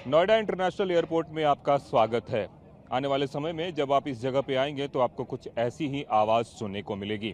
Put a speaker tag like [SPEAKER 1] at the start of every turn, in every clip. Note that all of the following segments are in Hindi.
[SPEAKER 1] नोएडा इंटरनेशनल एयरपोर्ट में आपका स्वागत है। आने वाले समय में जब आप इस जगह पे आएंगे तो आपको कुछ ऐसी ही आवाज़ सुनने को मिलेगी।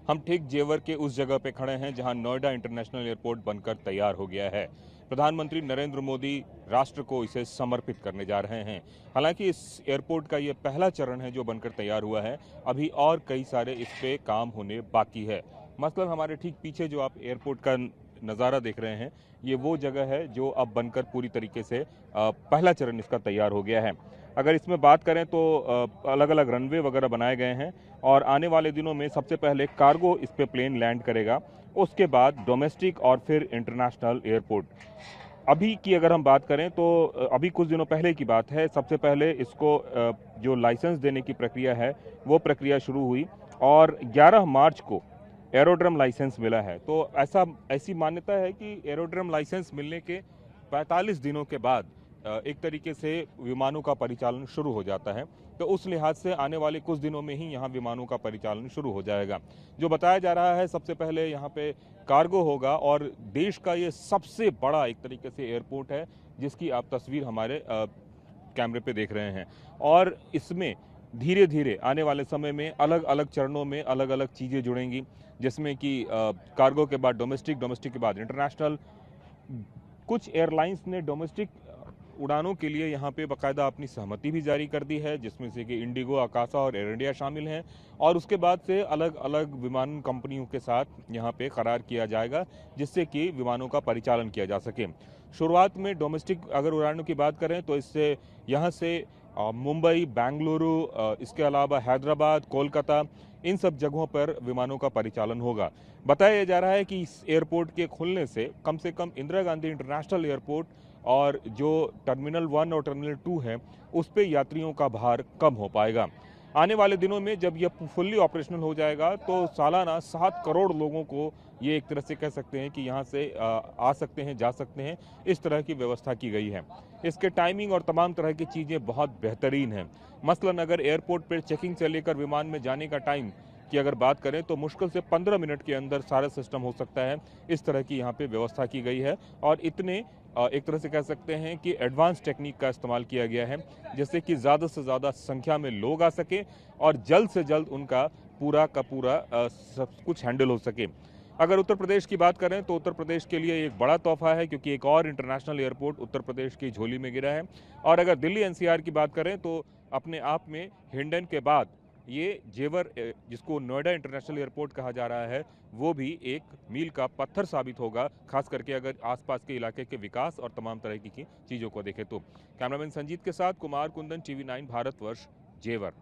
[SPEAKER 1] हम ठीक जेवर के उस जगह पे खड़े हैं जहां नोएडा इंटरनेशनल एयरपोर्ट बनकर तैयार हो गया है। प्रधानमंत्री नरेंद्र मोदी राष्ट्र को इसे समर्पित करने जा रहे हैं। हालांकि इस एयरपोर्ट का ये पहला चरण है जो बनकर तैयार हुआ है। अभी और कई सारे इस पे काम होने बाकी है। मसलन हमारे ठीक पीछे जो आप एयरपोर्ट का नज़ारा देख रहे हैं, ये वो जगह है जो अब बनकर पूरी तरीके से पहला चरण इसका तैयार हो गया है। अगर इसमें बात करें तो अलग अलग रनवे वगैरह बनाए गए हैं और आने वाले दिनों में सबसे पहले कार्गो इस पे प्लेन लैंड करेगा, उसके बाद डोमेस्टिक और फिर इंटरनेशनल एयरपोर्ट। अभी की अगर हम बात करें तो अभी कुछ दिनों पहले की बात है, सबसे पहले इसको जो लाइसेंस देने की प्रक्रिया है वो प्रक्रिया शुरू हुई और 11 मार्च को एरोड्रम लाइसेंस मिला है। तो ऐसी मान्यता है कि एरोड्रम लाइसेंस मिलने के 45 दिनों के बाद एक तरीके से विमानों का परिचालन शुरू हो जाता है। तो उस लिहाज से आने वाले कुछ दिनों में ही यहाँ विमानों का परिचालन शुरू हो जाएगा। जो बताया जा रहा है, सबसे पहले यहाँ पे कार्गो होगा और देश का ये सबसे बड़ा एक तरीके से एयरपोर्ट है जिसकी आप तस्वीर हमारे कैमरे पे देख रहे हैं। और इसमें धीरे धीरे आने वाले समय में अलग अलग चरणों में अलग अलग चीज़ें जुड़ेंगी, जिसमें कि कार्गो के बाद डोमेस्टिक, डोमेस्टिक के बाद इंटरनेशनल। कुछ एयरलाइंस ने डोमेस्टिक उड़ानों के लिए यहाँ पे बाकायदा अपनी सहमति भी जारी कर दी है, जिसमें से कि इंडिगो, आकाशा और एयर इंडिया शामिल हैं। और उसके बाद से अलग अलग विमान कंपनियों के साथ यहाँ पे करार किया जाएगा जिससे कि विमानों का परिचालन किया जा सके। शुरुआत में डोमेस्टिक अगर उड़ानों की बात करें तो इससे यहाँ से मुंबई, बेंगलुरु, इसके अलावा हैदराबाद, कोलकाता, इन सब जगहों पर विमानों का परिचालन होगा। बताया जा रहा है कि इस एयरपोर्ट के खुलने से कम इंदिरा गांधी इंटरनेशनल एयरपोर्ट और जो टर्मिनल 1 और टर्मिनल 2 है उस पे यात्रियों का भार कम हो पाएगा। आने वाले दिनों में जब यह फुल्ली ऑपरेशनल हो जाएगा तो सालाना 7 करोड़ लोगों को ये एक तरह से कह सकते हैं कि यहाँ से आ सकते हैं, जा सकते हैं, इस तरह की व्यवस्था की गई है। इसके टाइमिंग और तमाम तरह की चीज़ें बहुत बेहतरीन हैं। मसलन अगर एयरपोर्ट पर चेकिंग से लेकर विमान में जाने का टाइम की अगर बात करें तो मुश्किल से 15 मिनट के अंदर सारा सिस्टम हो सकता है। इस तरह की यहाँ पे व्यवस्था की गई है और इतने एक तरह से कह सकते हैं कि एडवांस टेक्निक का इस्तेमाल किया गया है जिससे कि ज़्यादा से ज़्यादा संख्या में लोग आ सके और जल्द से जल्द उनका पूरा का पूरा सब कुछ हैंडल हो सके। अगर उत्तर प्रदेश की बात करें तो उत्तर प्रदेश के लिए एक बड़ा तोहफा है क्योंकि एक और इंटरनेशनल एयरपोर्ट उत्तर प्रदेश की झोली में गिरा है। और अगर दिल्ली एनसीआर की बात करें तो अपने आप में हिंडन के बाद ये जेवर, जिसको नोएडा इंटरनेशनल एयरपोर्ट कहा जा रहा है, वो भी एक मील का पत्थर साबित होगा, खास करके अगर आसपास के इलाके के विकास और तमाम तरह की चीज़ों को देखें तो। कैमरामैन संजीत के साथ कुमार कुंदन, टीवी 9 भारतवर्ष, जेवर।